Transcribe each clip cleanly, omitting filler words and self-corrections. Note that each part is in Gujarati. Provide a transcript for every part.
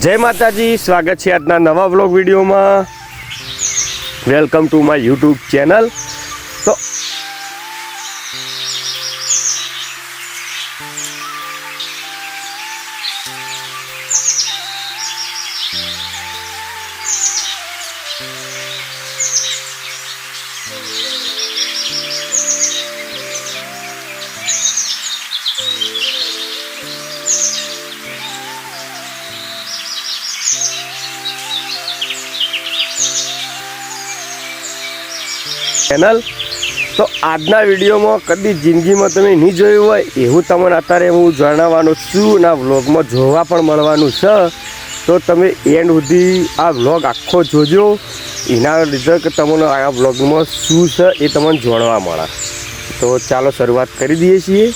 જય માતાજી, સ્વાગત છે આજના નવા વ્લોગ વિડીયોમાં. Welcome to my YouTube channel. તો ચેનલ તો આજના વિડીયોમાં કદી જિંદગીમાં તમે નહીં જોયું હોય એવું તમને અત્યારે હું જણાવવાનું છું અને આ વ્લોગમાં જોવા પણ મળવાનું છે. તો તમે એન્ડ સુધી આ વ્લોગ આખો જોજો, એના લીધે કે તમને આ વ્લોગમાં શું છે એ તમને જાણવા મળે. તો ચાલો શરૂઆત કરી દઈએ છીએ.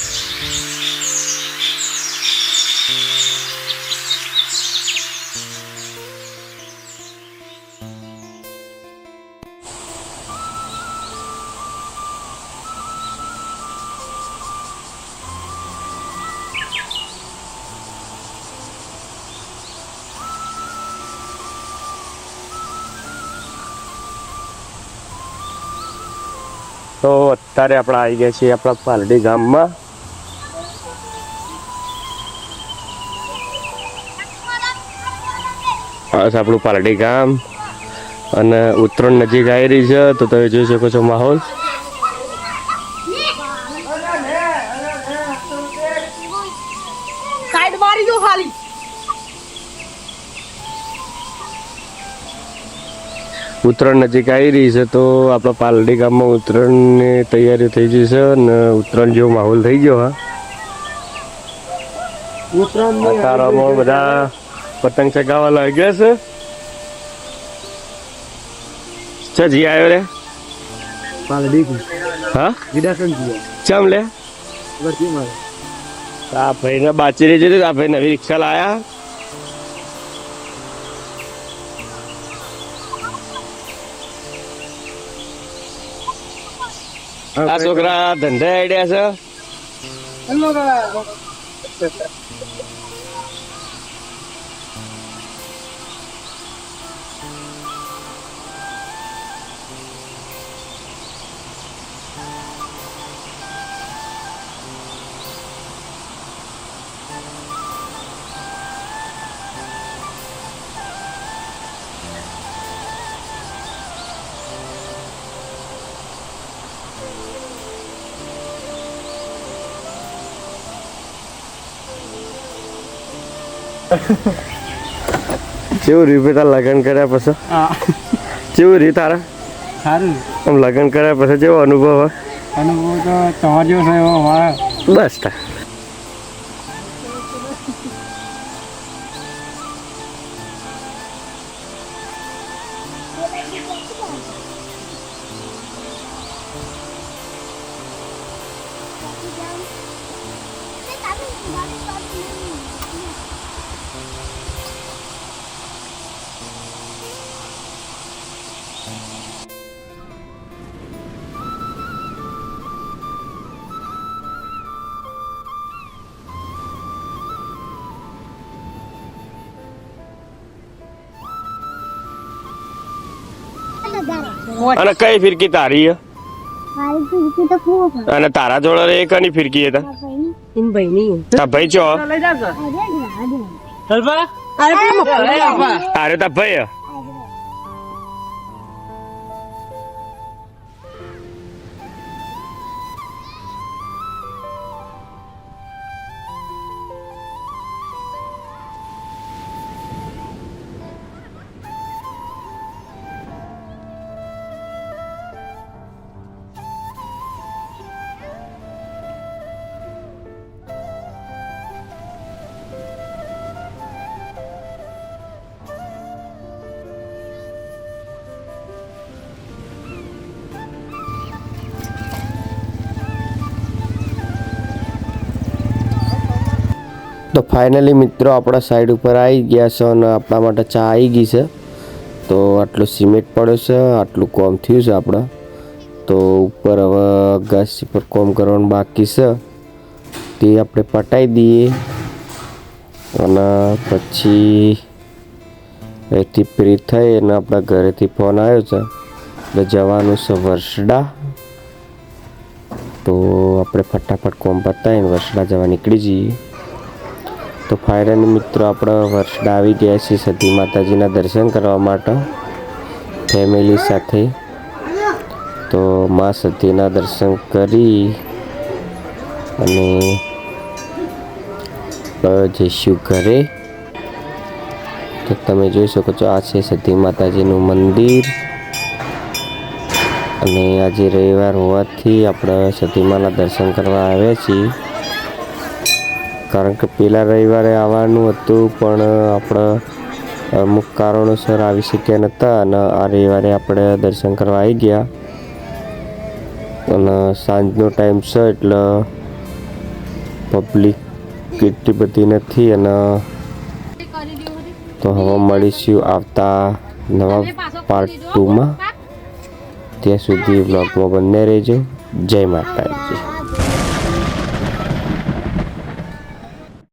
તો અત્યારે આપણે આવી ગયા છીએ આપણા પાલડી ગામમાં. બસ આપણું પાલડી ગામ અને ઉત્તરાયણ નજીક આવી રહી છે તો તમે જોઈ શકો છો માહોલ. ઉત્તરાયણ નજીક આવી રહી છે તો આપણા પાલડી ગામમાં ઉત્તરાયણની તૈયારી થઈ ગઈ છે અને ઉત્તરાયણ જેવો માહોલ થઈ ગયો. હા, ઉત્તરાયણમાં બધા પતંગ ચગાવવા લાગ્યા છે. જી આવ્યો રે પાલડી. હા, ચમ લે આ ભાઈ ને બાચી રહી છે. આ ભાઈ નવી રિક્ષા લાયા. આ છોકરા ધંધા આઈડિયા છે. કેવું રીત તારા લગ્ન કર્યા પછી? કેવું રીત તારા? સારું. આમ લગ્ન કર્યા પછી કેવો અનુભવ હોય? અનુભવ તો તમારો જેવો છે એવો હોય. બસ તા અને કઈ ફિરકી તારી અને તારા જોડે એક ની ફિરકી હતા? તા ભાઈ ચો અરે તા ભાઈ તો ફાઇનલી મિત્રો આપણા સાઈડ ઉપર આવી ગયા છે અને આપણા માટે ચા આવી ગઈ છે. તો આટલું સિમેન્ટ પડ્યો છે, આટલું કોમ થયું છે આપણે. તો ઉપર હવે ઘાસ પર કોમ કરવાનું બાકી છે તે આપણે પટાઈ દઈએ અને પછી અહીંથી ફ્રી થઈ અને આપણા ઘરેથી ફોન આવ્યો છે એટલે જવાનું છે વરસડા. તો આપણે ફટાફટ કોમ પતાવીને વરસડા જવા નીકળી જઈએ. તો ફાયરની મિત્રો આપણે વરસડા આવી ગયા છીએ સતી માતાજીના દર્શન કરવા માટે ફેમિલી સાથે. તો મા સતીના દર્શન કરી અને જઈશું ઘરે. તો તમે જોઈ શકો છો આ છે સતી માતાજીનું મંદિર. અને આજે રવિવાર હોવાથી આપણે સતીમાના દર્શન કરવા આવ્યા છીએ. કારણ કે પેલા રવિવારે આવવાનું હતું પણ આપણે અમુક કારણોસર આવી શક્યા નહોતા અને આ રવિવારે આપણે દર્શન કરવા આવી ગયા. અને સાંજનો ટાઈમ છે એટલે પબ્લિક એટલી બધી નથી. અને તો હવે મળીશું આવતા નવા પાર્ટ 2માં. ત્યાં સુધી બ્લોગમાં બને રહેજો. જય માતાજી.